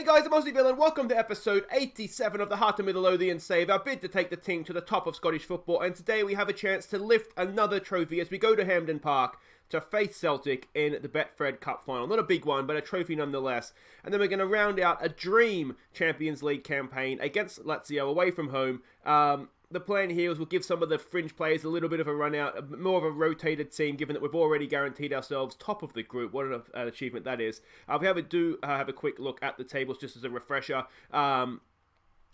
Hey guys, I'm Aussie Villain. Welcome to episode 87 of the Hearts of Midlothian Save, our bid to take the team to the top of Scottish football. And today we have a chance to lift another trophy as we go to Hampden Park to face Celtic in the Betfred Cup Final. Not a big one, but a trophy nonetheless. And then we're going to round out a dream Champions League campaign against Lazio away from home. The plan here is we'll give some of the fringe players a little bit of a run out, more of a rotated team, given that we've already guaranteed ourselves top of the group. What an achievement that is. We have a quick look at the tables just as a refresher.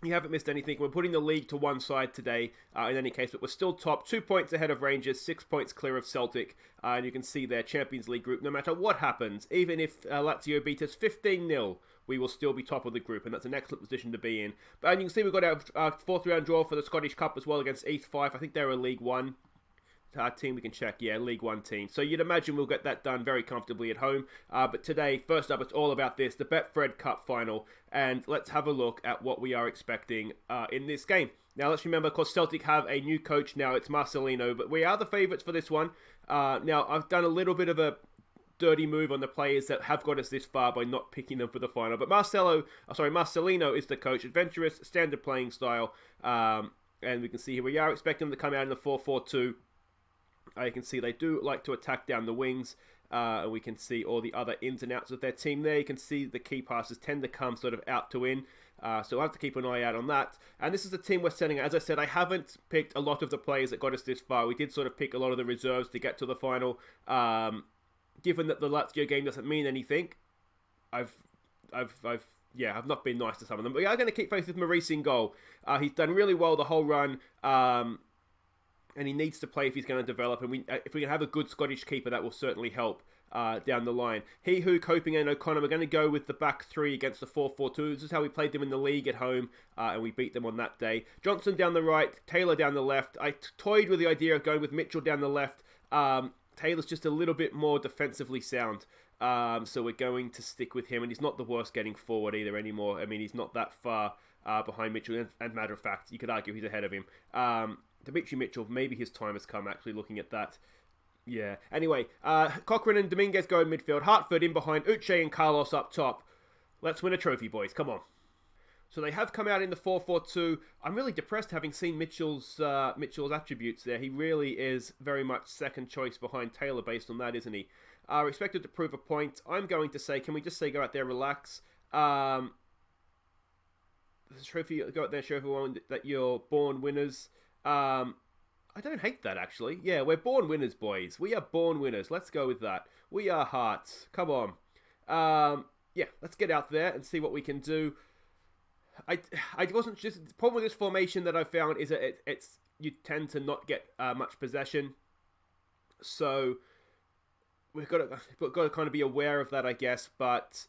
You haven't missed anything. We're putting the league to one side today, in any case, but we're still top. 2 points ahead of Rangers, 6 points clear of Celtic, and you can see their Champions League group. No matter what happens, even if Lazio beat us 15-0, we will still be top of the group, and that's an excellent position to be in. But and you can see we've got our fourth round draw for the Scottish Cup as well against East Fife. I think they're a League One team. We can check. Yeah, League One team. So you'd imagine we'll get that done very comfortably at home. But today, first up, it's all about this, the Betfred Cup Final. And let's have a look at what we are expecting in this game. Now, let's remember, of course, Celtic have a new coach now. It's Marcelino, but we are the favourites for this one. Now, I've done a little bit of a dirty move on the players that have got us this far by not picking them for the final. But Marcelino is the coach. Adventurous, standard playing style. And we can see here we are expecting them to come out in the 4-4-2. You can see they do like to attack down the wings. And we can see all the other ins and outs of their team there. You can see the key passes tend to come sort of out to in. So we'll have to keep an eye out on that. And this is the team we're sending. As I said, I haven't picked a lot of the players that got us this far. We did sort of pick a lot of the reserves to get to the final. Given that the Lazio game doesn't mean anything, I've not been nice to some of them. But we are going to keep faith with Maurice in goal. He's done really well the whole run. And he needs to play if he's going to develop. And if we can have a good Scottish keeper, that will certainly help down the line. Coping and O'Connor, we're going to go with the back three against the 4-4-2. This is how we played them in the league at home, and we beat them on that day. Johnson down the right, Taylor down the left. I toyed with the idea of going with Mitchell down the left. Taylor's just a little bit more defensively sound. So we're going to stick with him. And he's not the worst getting forward either anymore. I mean, he's not that far behind Mitchell. And matter of fact, you could argue he's ahead of him. Dimitri Mitchell, maybe his time has come, actually, looking at that. Yeah. Anyway, Cochrane and Dominguez go in midfield. Hartford in behind. Uche and Carlos up top. Let's win a trophy, boys. Come on. So they have come out in the 4-4-2. I'm really depressed having seen Mitchell's attributes there. He really is very much second choice behind Taylor based on that, isn't he? Expected to prove a point. I'm going to say, can we just say go out there, relax? The trophy, go out there, show everyone that you're born winners. I don't hate that, actually. Yeah, we're born winners, boys. We are born winners. Let's go with that. We are Hearts. Come on. Yeah, let's get out there and see what we can do. I wasn't just... The problem with this formation that I found is that it's you tend to not get much possession. So we've got to kind of be aware of that, I guess. But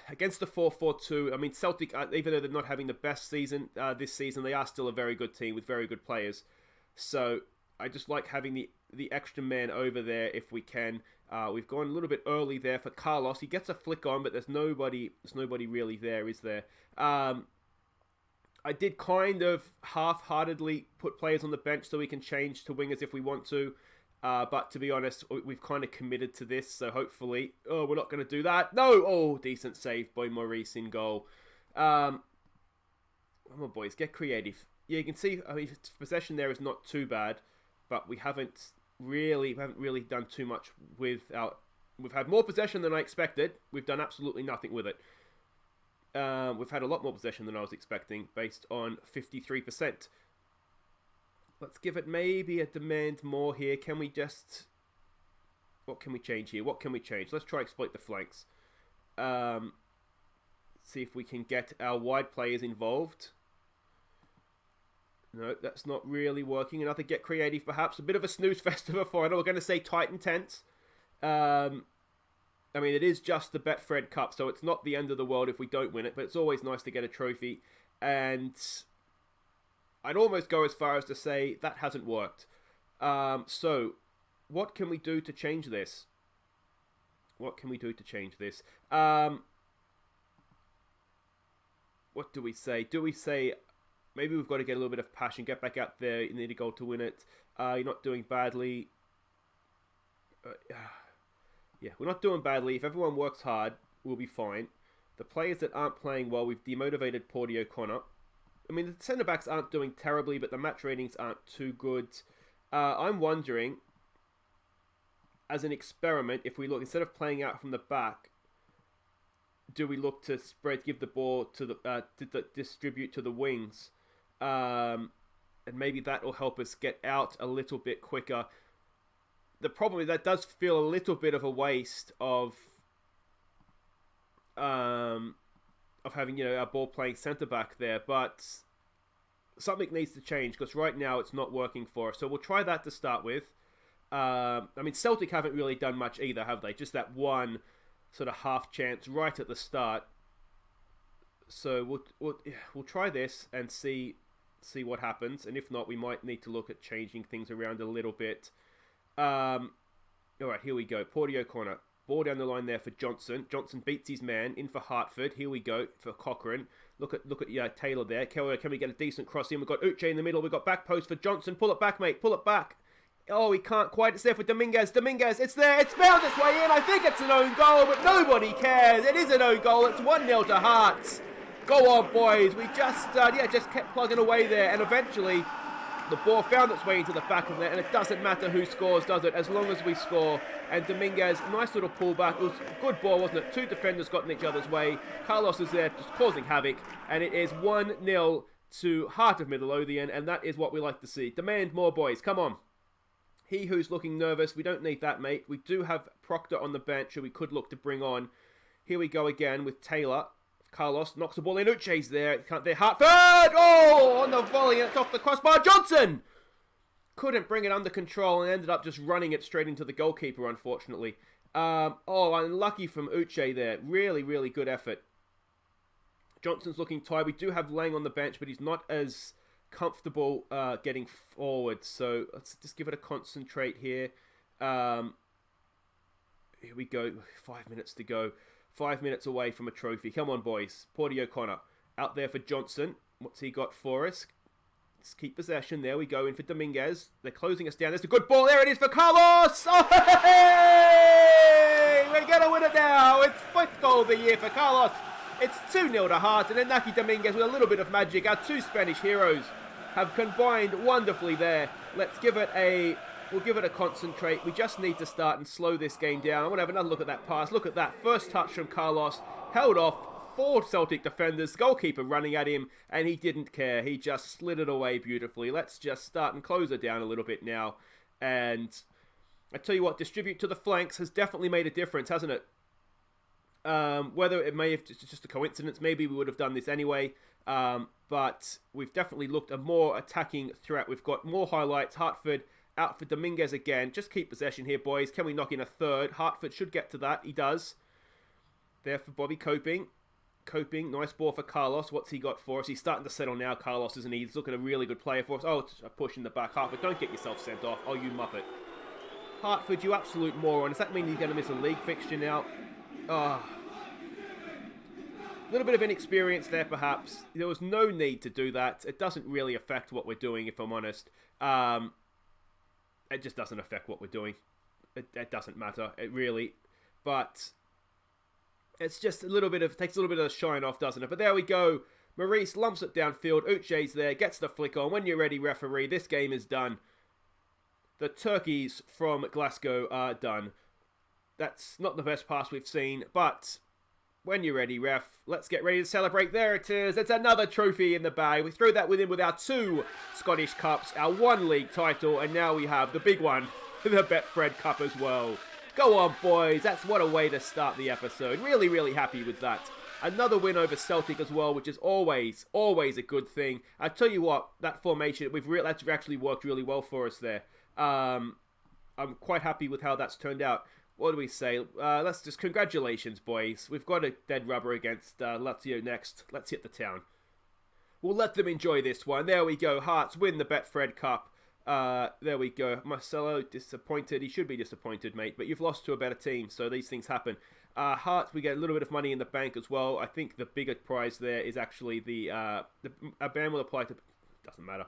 against the 4-4-2, I mean, Celtic, even though they're not having the best season this season, they are still a very good team with very good players. So I just like having the extra man over there if we can. We've gone a little bit early there for Carlos. He gets a flick on, but there's nobody really there, is there? I did kind of half-heartedly put players on the bench so we can change to wingers if we want to. But to be honest, we've kind of committed to this, so hopefully... Oh, we're not going to do that. No! Oh, decent save by Maurice in goal. Come on, boys, get creative. Yeah, you can see, I mean, possession there is not too bad, but we haven't really done too much without... We've had more possession than I expected. We've done absolutely nothing with it. We've had a lot more possession than I was expecting, based on 53%. Let's give it maybe a demand more here. Can we just... What can we change here? What can we change? Let's try exploit the flanks. See if we can get our wide players involved. No, that's not really working. Another get creative, perhaps. A bit of a snooze fest of a final. We're going to say tight and tense. I mean, it is just the Betfred Cup, so it's not the end of the world if we don't win it, but it's always nice to get a trophy. And I'd almost go as far as to say that hasn't worked. So, what can we do to change this? What can we do to change this? What do we say? Do we say... Maybe we've got to get a little bit of passion, get back out there, you need a goal to win it. You're not doing badly. Yeah, we're not doing badly. If everyone works hard, we'll be fine. The players that aren't playing well, we've demotivated Porty O'Connor. I mean, the centre-backs aren't doing terribly, but the match ratings aren't too good. I'm wondering, as an experiment, if we look, instead of playing out from the back, do we look to give the ball to distribute to the wings? And maybe that will help us get out a little bit quicker. The problem is that does feel a little bit of a waste of having, our ball playing centre back there, but something needs to change because right now it's not working for us. So we'll try that to start with. I mean, Celtic haven't really done much either, have they? Just that one sort of half chance right at the start. So we'll try this and see what happens, and if not, we might need to look at changing things around a little bit. All right, here we go. Porty O'Connor. Ball down the line there for Johnson. Johnson beats his man in for Hartford. Here we go for Cochrane. Look at Taylor there. Can we get a decent cross in? We've got Uche in the middle. We've got back post for Johnson. Pull it back, mate. Pull it back. Oh, he can't quite. It's there for Dominguez. Dominguez, it's there. It's found its way in. I think it's an own goal, but nobody cares. It is an own goal. It's 1-0 to Hearts. Go on, boys. We just kept plugging away there, and eventually the ball found its way into the back of net, and it doesn't matter who scores, does it? As long as we score. And Dominguez, nice little pullback. It was a good ball, wasn't it? Two defenders got in each other's way. Carlos is there just causing havoc, and it is 1-0 to Heart of Midlothian, and that is what we like to see. Demand more, boys. Come on. He who's looking nervous, we don't need that, mate. We do have Proctor on the bench who we could look to bring on. Here we go again with Taylor. Carlos knocks the ball in. Uche's there. They're Hartford. Oh, on the volley. And it's off the crossbar. Johnson couldn't bring it under control and ended up just running it straight into the goalkeeper, unfortunately. Unlucky from Uche there. Really, really good effort. Johnson's looking tired. We do have Lang on the bench, but he's not as comfortable getting forward. So let's just give it a concentrate here. Here we go. 5 minutes to go. 5 minutes away from a trophy. Come on, boys. Porty O'Connor out there for Johnson. What's he got for us? Let's keep possession. There we go. In for Dominguez. They're closing us down. There's a good ball. There it is for Carlos. Oh, hey! We're going to win it now. It's fifth goal of the year for Carlos. It's 2-0 to Hearts. And then Naki Dominguez with a little bit of magic. Our two Spanish heroes have combined wonderfully there. Let's give it a... We'll give it a concentrate. We just need to start and slow this game down. I want to have another look at that pass. Look at that. First touch from Carlos. Held off 4 Celtic defenders. Goalkeeper running at him. And he didn't care. He just slid it away beautifully. Let's just start and close it down a little bit now. And I tell you what, distribute to the flanks has definitely made a difference, hasn't it? Whether it may have just a coincidence. Maybe we would have done this anyway. But we've definitely looked a more attacking threat. We've got more highlights. Hartford out for Dominguez again. Just keep possession here, boys. Can we knock in a third? Hartford should get to that. He does. There for Bobby Coping. Coping. Nice ball for Carlos. What's he got for us? He's starting to settle now, Carlos, isn't he? He's looking a really good player for us. Oh, it's a push in the back. Hartford, don't get yourself sent off. Oh, you muppet. Hartford, you absolute moron. Does that mean he's going to miss a league fixture now? A little bit of inexperience there, perhaps. There was no need to do that. It doesn't really affect what we're doing, if I'm honest. It just doesn't affect what we're doing. It doesn't matter. It really. But it's just takes a little bit of the shine off, doesn't it? But there we go. Maurice lumps it downfield. Uche's there. Gets the flick on. When you're ready, referee. This game is done. The Turkeys from Glasgow are done. That's not the best pass we've seen. But when you're ready, ref, let's get ready to celebrate. There it is. It's another trophy in the bag. We throw that with our 2 Scottish Cups, our 1 league title, and now we have the big one, the Betfred Cup as well. Go on, boys. That's what a way to start the episode. Really, really happy with that. Another win over Celtic as well, which is always a good thing. I tell you what, that formation, that's actually worked really well for us there. I'm quite happy with how that's turned out. What do we say? Let's just congratulations, boys. We've got a dead rubber against Lazio next. Let's hit the town. We'll let them enjoy this one. There we go. Hearts win the Betfred Cup. There we go. Marcelo disappointed. He should be disappointed, mate. But you've lost to a better team, so these things happen. Hearts, we get a little bit of money in the bank as well. I think the bigger prize there is actually a ban will apply to... Doesn't matter.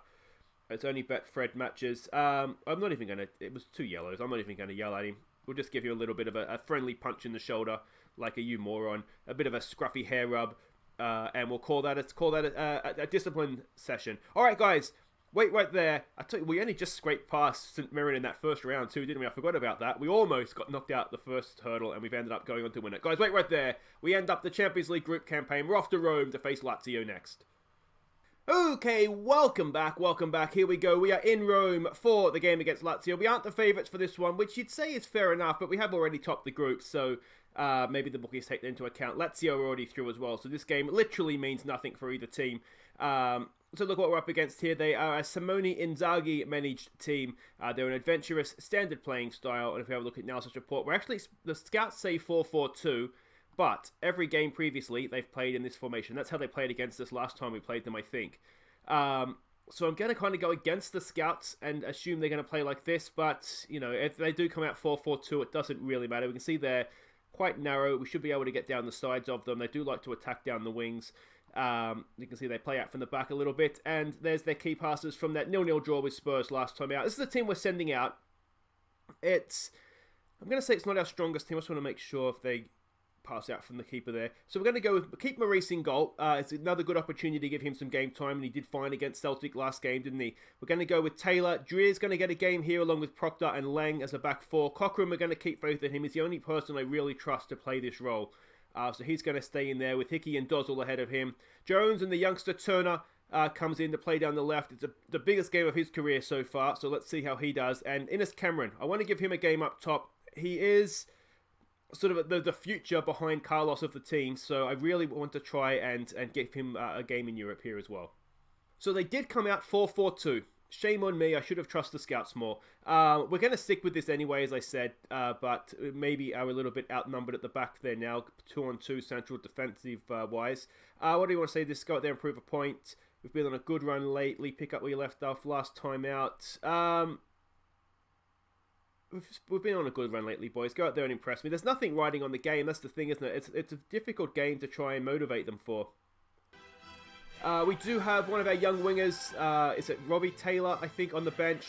It's only Betfred matches. I'm not even going to... It was 2 yellows. I'm not even going to yell at him. We'll just give you a little bit of a friendly punch in the shoulder, like a you moron, a bit of a scruffy hair rub, and we'll call that a discipline session. All right, guys. Wait right there. I tell you, we only just scraped past St Mirren in that first round too, didn't we? I forgot about that. We almost got knocked out the first hurdle, and we've ended up going on to win it. Guys, wait right there. We end up the Champions League group campaign. We're off to Rome to face Lazio next. Okay, welcome back. Here we go. We are in Rome for the game against Lazio. We aren't the favourites for this one, which you'd say is fair enough, but we have already topped the group, so maybe the bookies take that into account. Lazio are already through as well, so this game literally means nothing for either team. So look what we're up against here. They are a Simone Inzaghi managed team. They're an adventurous, standard playing style. And if we have a look at Nelson's report, we're actually, the scouts say 4-4-2, but every game previously they've played in this formation. That's how they played against us last time we played them, I think. So I'm going to kind of go against the scouts and assume they're going to play like this. But, you know, if they do come out 4-4-2, it doesn't really matter. We can see they're quite narrow. We should be able to get down the sides of them. They do like to attack down the wings. You can see they play out from the back a little bit, and there's their key passes from that 0-0 draw with Spurs last time out. This is the team we're sending out. I'm going to say it's not our strongest team. I just want to make sure if they pass out from the keeper there. So we're going to go with keep Maurice in goal. It's another good opportunity to give him some game time, and he did fine against Celtic last game, didn't he? We're going to go with Taylor. Dreer's going to get a game here along with Proctor and Lang as a back four. Cochrane, we're going to keep faith in him. He's the only person I really trust to play this role. So he's going to stay in there with Hickey and Dozzle ahead of him. Jones and the youngster Turner comes in to play down the left. It's the biggest game of his career so far, so let's see how he does. And Innes Cameron, I want to give him a game up top. He is sort of the future behind Carlos of the team, so I really want to try and give him a game in Europe here as well. So they did come out 4-4-2. Shame on me, I should have trusted the scouts more. We're going to stick with this anyway, as I said, but maybe are a little bit outnumbered at the back there now, 2-on-2 central defensive-wise. What do you want to say? This go out there and prove a point. We've been on a good run lately, pick up where you left off last time out. We've been on a good run lately, boys. Go out there and impress me. There's nothing riding on the game, that's the thing, isn't it? It's a difficult game to try and motivate them for. We do have one of our young wingers, is it Robbie Taylor, I think, on the bench,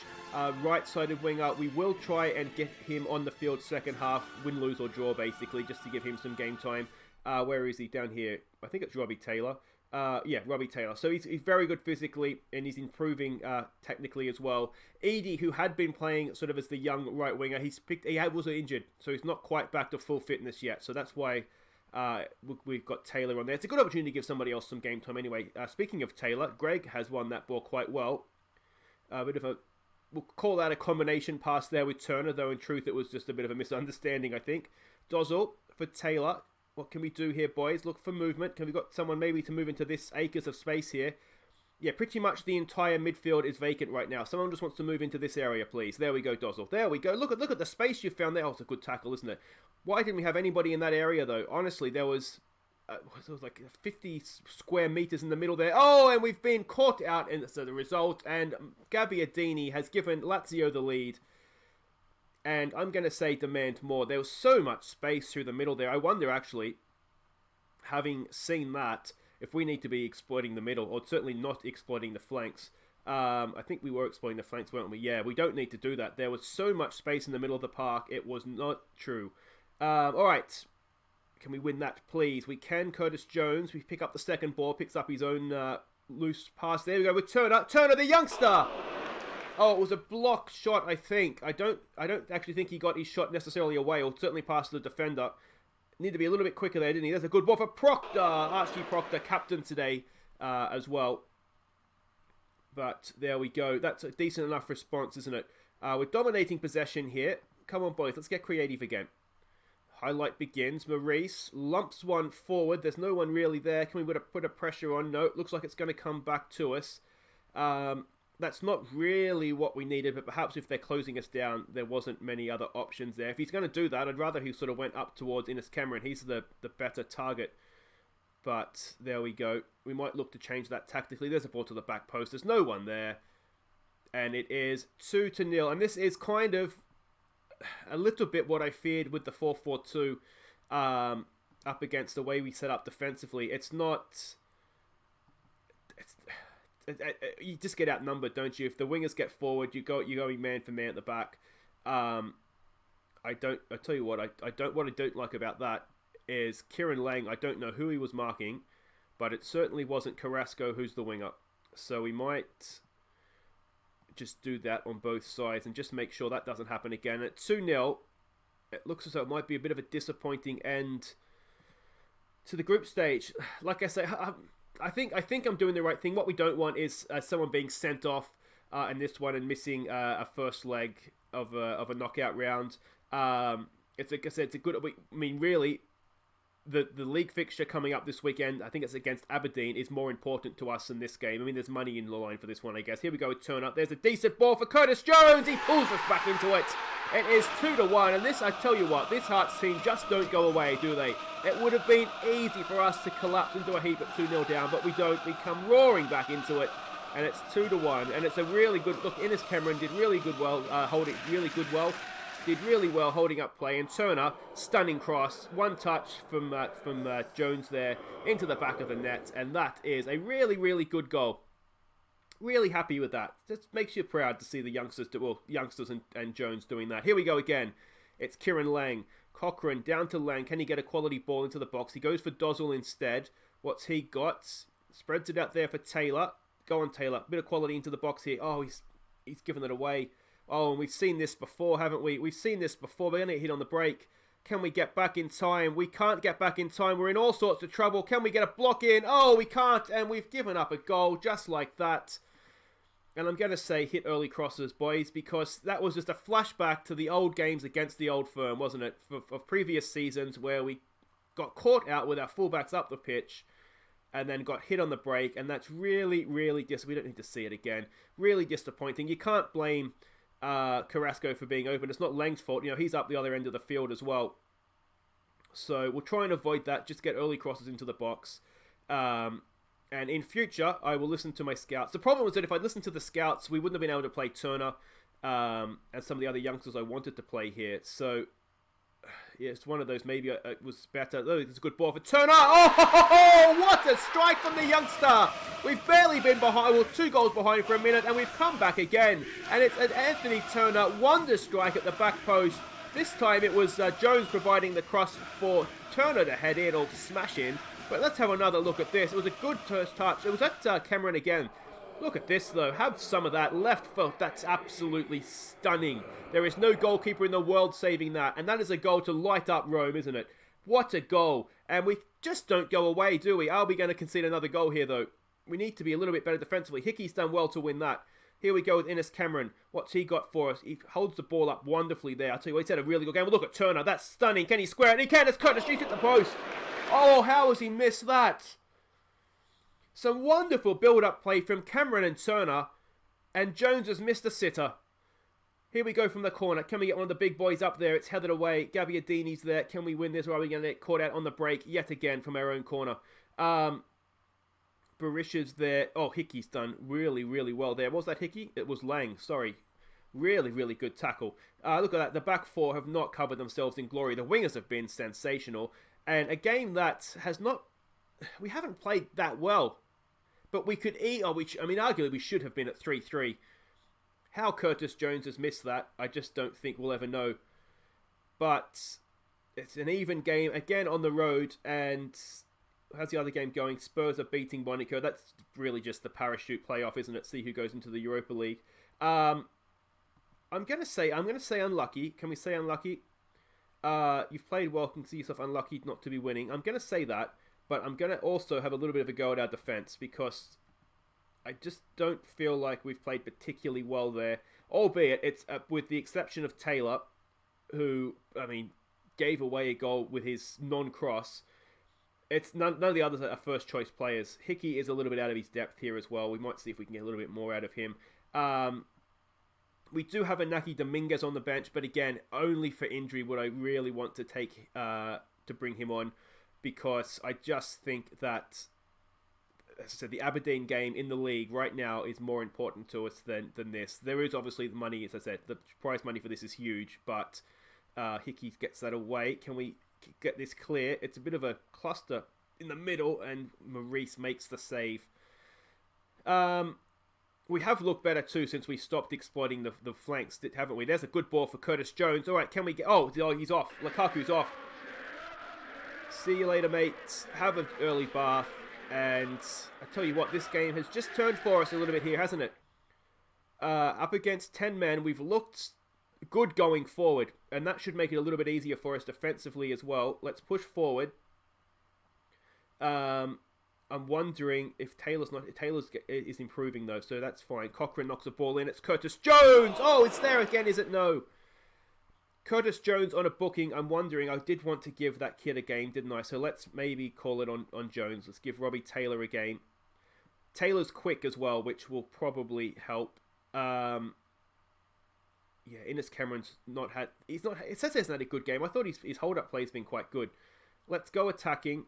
right-sided winger. We will try and get him on the field second half, win, lose or draw, basically, just to give him some game time. Where is he? Down here. I think it's Robbie Taylor. Yeah, Robbie Taylor. So he's very good physically, and he's improving technically as well. Edie, who had been playing sort of as the young right winger, he was injured, so he's not quite back to full fitness yet. So that's why we've got Taylor on there. It's a good opportunity to give somebody else some game time anyway. Speaking of Taylor, Greg has won that ball quite well. We'll call that a combination pass there with Turner, though in truth it was just a bit of a misunderstanding, I think. Dozzle for Taylor. What can we do here, boys? Look for movement. Can we got someone maybe to move into this acres of space here? Yeah, pretty much the entire midfield is vacant right now. Someone just wants to move into this area, please. There we go, Dozzle. There we go. Look at the space you found there. Oh, it's a good tackle, isn't it? Why didn't we have anybody in that area, though? Honestly, there was like 50 square meters in the middle there. Oh, and we've been caught out as the result. And Gabbiadini has given Lazio the lead. And I'm going to say demand more. There was so much space through the middle there. I wonder, actually, having seen that, if we need to be exploiting the middle, or certainly not exploiting the flanks. I think we were exploiting the flanks, weren't we? Yeah, we don't need to do that. There was so much space in the middle of the park, it was not true. Alright, can we win that, please? We can. Curtis Jones, we pick up the second ball, picks up his own loose pass. There we go with Turner. Turner, the youngster! Oh, it was a block shot, I think. I don't actually think he got his shot necessarily away, or certainly past the defender. Need to be a little bit quicker there, didn't he? There's a good ball for Proctor. Archie Proctor, captain today as well. But there we go. That's a decent enough response, isn't it? We're dominating possession here. Come on, boys. Let's get creative again. Highlight begins. Maurice lumps one forward. There's no one really there. Can we put a pressure on? No, it looks like it's going to come back to us. That's not really what we needed, but perhaps if they're closing us down, there wasn't many other options there. If he's going to do that, I'd rather he sort of went up towards Innes Cameron. He's the better target. But there we go. We might look to change that tactically. There's a ball to the back post. There's no one there. And it is 2-0. And this is kind of a little bit what I feared with the 4-4-2 up against the way we set up defensively. It's not... you just get outnumbered, don't you? If the wingers get forward, you go man for man at the back. I tell you what, what I don't like about that is Kieran Lang. I don't know who he was marking, but it certainly wasn't Carrasco, who's the winger. So we might just do that on both sides and just make sure that doesn't happen again. At 2-0, it looks as though it might be a bit of a disappointing end to the group stage. Like I say, I think I'm doing the right thing. What we don't want is someone being sent off in this one and missing a first leg of a knockout round. It's like I said, it's a good. I mean, really, the league fixture coming up this weekend, I think it's against Aberdeen, is more important to us than this game. I mean, there's money in the line for this one, I guess. Here we go with Turner. There's a decent ball for Curtis Jones. He pulls us back into it. It is 2-1, and this, I tell you what, this Hearts team just don't go away, do they? It would have been easy for us to collapse into a heap at 2-0 down, but we don't. We come roaring back into it, and it's 2-1, and it's a really good look. Innes Cameron did really good well, did really well holding up play, and Turner, stunning cross, one touch from Jones there into the back of the net, and that is a really, really good goal. Really happy with that. Just makes you proud to see the youngsters and Jones doing that. Here we go again. It's Kieran Lang. Cochrane down to Lang. Can he get a quality ball into the box? He goes for Dozzle instead. What's he got? Spreads it out there for Taylor. Go on, Taylor. Bit of quality into the box here. Oh, he's given it away. Oh, and we've seen this before, haven't we? We've seen this before. We're going to get hit on the break. Can we get back in time? We can't get back in time. We're in all sorts of trouble. Can we get a block in? Oh, we can't. And we've given up a goal just like that. And I'm going to say hit early crosses, boys, because that was just a flashback to the old games against the old firm, wasn't it? Of previous seasons where we got caught out with our fullbacks up the pitch and then got hit on the break. And that's really, really we don't need to see it again. Really disappointing. You can't blame Carrasco for being open. It's not Lang's fault. You know, he's up the other end of the field as well. So we'll try and avoid that. Just get early crosses into the box. And in future, I will listen to my scouts. The problem was that if I'd listened to the scouts, we wouldn't have been able to play Turner and some of the other youngsters I wanted to play here. So, yeah, it's one of those. Maybe it was better. Oh, it's a good ball for Turner. Oh, what a strike from the youngster. We've barely been behind. Well, 2 goals behind for a minute, and we've come back again. And it's an Anthony Turner wonder strike at the back post. This time it was Jones providing the cross for Turner to head in or smash in. But let's have another look at this. It was a good first touch. It was at Cameron again. Look at this, though. Have some of that left foot. That's absolutely stunning. There is no goalkeeper in the world saving that. And that is a goal to light up Rome, isn't it? What a goal. And we just don't go away, do we? Are we going to concede another goal here, though? We need to be a little bit better defensively. Hickey's done well to win that. Here we go with Innes Cameron. What's he got for us? He holds the ball up wonderfully there. I'll tell you what, he's had a really good game. Well, look at Turner. That's stunning. Can he square it? He can. It's Curtis. He's hit the post. Oh, how has he missed that? Some wonderful build-up play from Cameron and Turner. And Jones has missed a sitter. Here we go from the corner. Can we get one of the big boys up there? It's headed away. Gabbiadini's there. Can we win this, or are we going to get caught out on the break yet again from our own corner? Barisha's there. Oh, Hickey's done really, really well there. Was that Hickey? It was Lang. Sorry. Really, really good tackle. Look at that. The back four have not covered themselves in glory. The wingers have been sensational. And a game that has not... We haven't played that well. But we could arguably we should have been at 3-3. How Curtis Jones has missed that, I just don't think we'll ever know. But it's an even game, again on the road, and how's the other game going? Spurs are beating Monaco. That's really just the parachute playoff, isn't it? See who goes into the Europa League. I'm gonna say unlucky. Can we say unlucky? You've played well, can see yourself unlucky not to be winning. I'm gonna say that, but I'm gonna also have a little bit of a go at our defense because I just don't feel like we've played particularly well there. Albeit it's with the exception of Taylor, who gave away a goal with his non-cross. It's none of the others are first choice players. Hickey is a little bit out of his depth here as well. We might see if we can get a little bit more out of him. We do have Inaki Dominguez on the bench, but again, only for injury would I really want to take to bring him on, because I just think that, as I said, the Aberdeen game in the league right now is more important to us than this. There is obviously the money, as I said, the prize money for this is huge, but Hickey gets that away. Can we get this clear? It's a bit of a cluster in the middle, and Maurice makes the save. We have looked better too since we stopped exploiting the flanks, haven't we? There's a good ball for Curtis Jones. All right, can we get... Oh, he's off. Lukaku's off. See you later, mates. Have an early bath. And I tell you what, this game has just turned for us a little bit here, hasn't it? Up against 10 men, we've looked good going forward. And that should make it a little bit easier for us defensively as well. Let's push forward. I'm wondering if Taylor's is improving though, so that's fine. Cochrane knocks the ball in. It's Curtis Jones. Oh, it's there again, is it? No. Curtis Jones on a booking. I'm wondering. I did want to give that kid a game, didn't I? So let's maybe call it on Jones. Let's give Robbie Taylor a game. Taylor's quick as well, which will probably help. Yeah, Innes Cameron's not had. He's not. It says he hasn't had a good game. I thought his hold-up play's been quite good. Let's go attacking.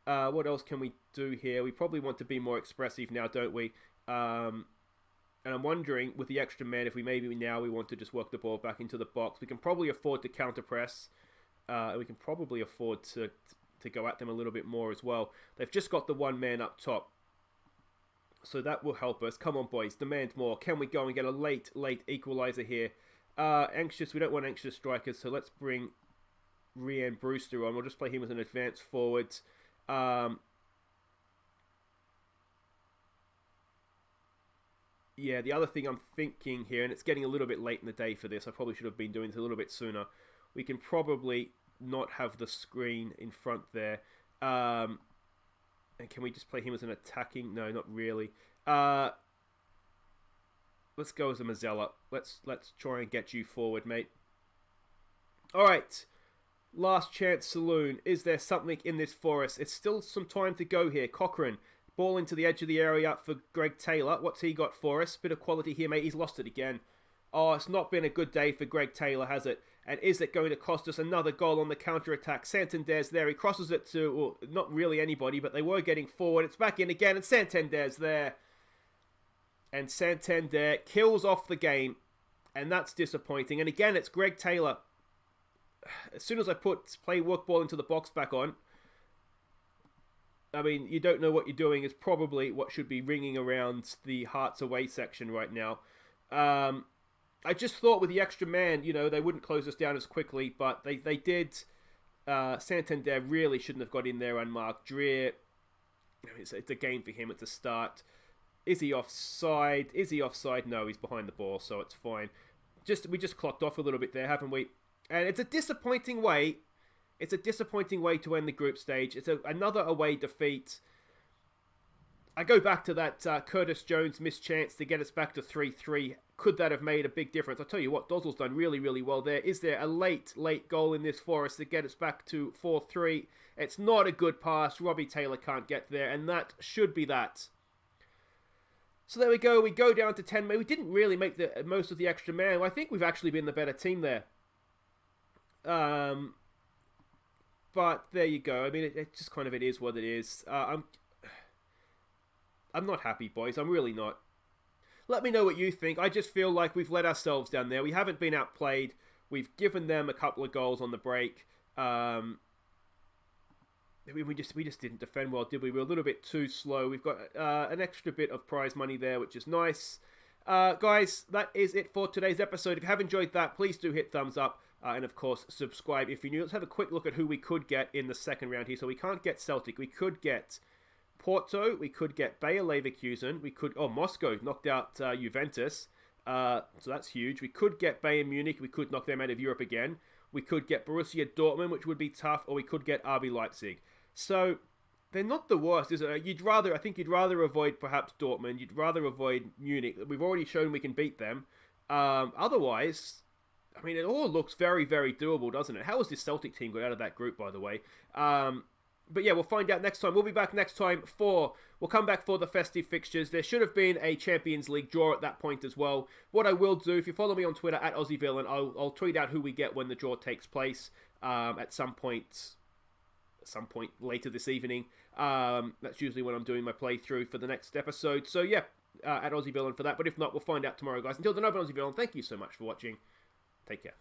What else can we do here? We probably want to be more expressive now, don't we? And I'm wondering, with the extra man, if we want to just work the ball back into the box. We can probably afford to counter press. We can probably afford to go at them a little bit more as well. They've just got the one man up top. So that will help us. Come on, boys. Demand more. Can we go and get a late equaliser here? Anxious. We don't want anxious strikers, so let's bring Rhian Brewster on. We'll just play him as an advanced forward. Yeah, the other thing I'm thinking here, and it's getting a little bit late in the day for this, I probably should have been doing this a little bit sooner. We can probably not have the screen in front there. And can we just play him as an attacking? No, not really. Let's go as a Mazzella. Let's try and get you forward, mate. All right. Last chance saloon. Is there something in this for us? It's still some time to go here. Cochrane. Ball into the edge of the area for Greg Taylor. What's he got for us? Bit of quality here, mate. He's lost it again. Oh, it's not been a good day for Greg Taylor, has it? And is it going to cost us another goal on the counter-attack? Santander's there. He crosses it to, well, not really anybody, but they were getting forward. It's back in again, and Santander's there. And Santander kills off the game. And that's disappointing. And again, it's Greg Taylor. As soon as I put play work ball into the box back on, I mean, you don't know what you're doing is probably what should be ringing around the Hearts away section right now. I just thought with the extra man, they wouldn't close us down as quickly, but they did. Santander really shouldn't have got in there unmarked. Dreer, it's a game for him at the start. Is he offside? No, he's behind the ball, so it's fine. We just clocked off a little bit there, haven't we? And it's a disappointing way. It's a disappointing way to end the group stage. It's another away defeat. I go back to that Curtis Jones missed chance to get us back to 3-3. Could that have made a big difference? I'll tell you what, Dozzel's done really, really well there. Is there a late goal in this for us to get us back to 4-3? It's not a good pass. Robbie Taylor can't get there, and that should be that. So there we go. We go down to 10 men. We didn't really make the most of the extra man. I think we've actually been the better team there. But there you go. I mean, it just kind of it is what it is. I'm not happy, boys. I'm really not. Let me know what you think. I just feel like we've let ourselves down there. We haven't been outplayed. We've given them a couple of goals on the break. We just didn't defend well, did we? We were a little bit too slow. We've got an extra bit of prize money there, which is nice. Guys, that is it for today's episode. If you have enjoyed that, please do hit thumbs up. And of course, subscribe if you're new. Let's have a quick look at who we could get in the second round here. So we can't get Celtic. We could get Porto. We could get Bayer Leverkusen. Moscow knocked out Juventus. So that's huge. We could get Bayern Munich. We could knock them out of Europe again. We could get Borussia Dortmund, which would be tough. Or we could get RB Leipzig. So they're not the worst, is it? I think you'd rather avoid perhaps Dortmund. You'd rather avoid Munich. We've already shown we can beat them. Otherwise, I mean, it all looks very, very doable, doesn't it? How has this Celtic team got out of that group, by the way? But yeah, we'll find out next time. We'll be back next time we'll come back for the festive fixtures. There should have been a Champions League draw at that point as well. What I will do, if you follow me on Twitter at AussieVillain, I'll tweet out who we get when the draw takes place at some point later this evening. That's usually when I'm doing my playthrough for the next episode. So yeah, at AussieVillain for that. But if not, we'll find out tomorrow, guys. Until then, I've been AussieVillain. Thank you so much for watching. Take care.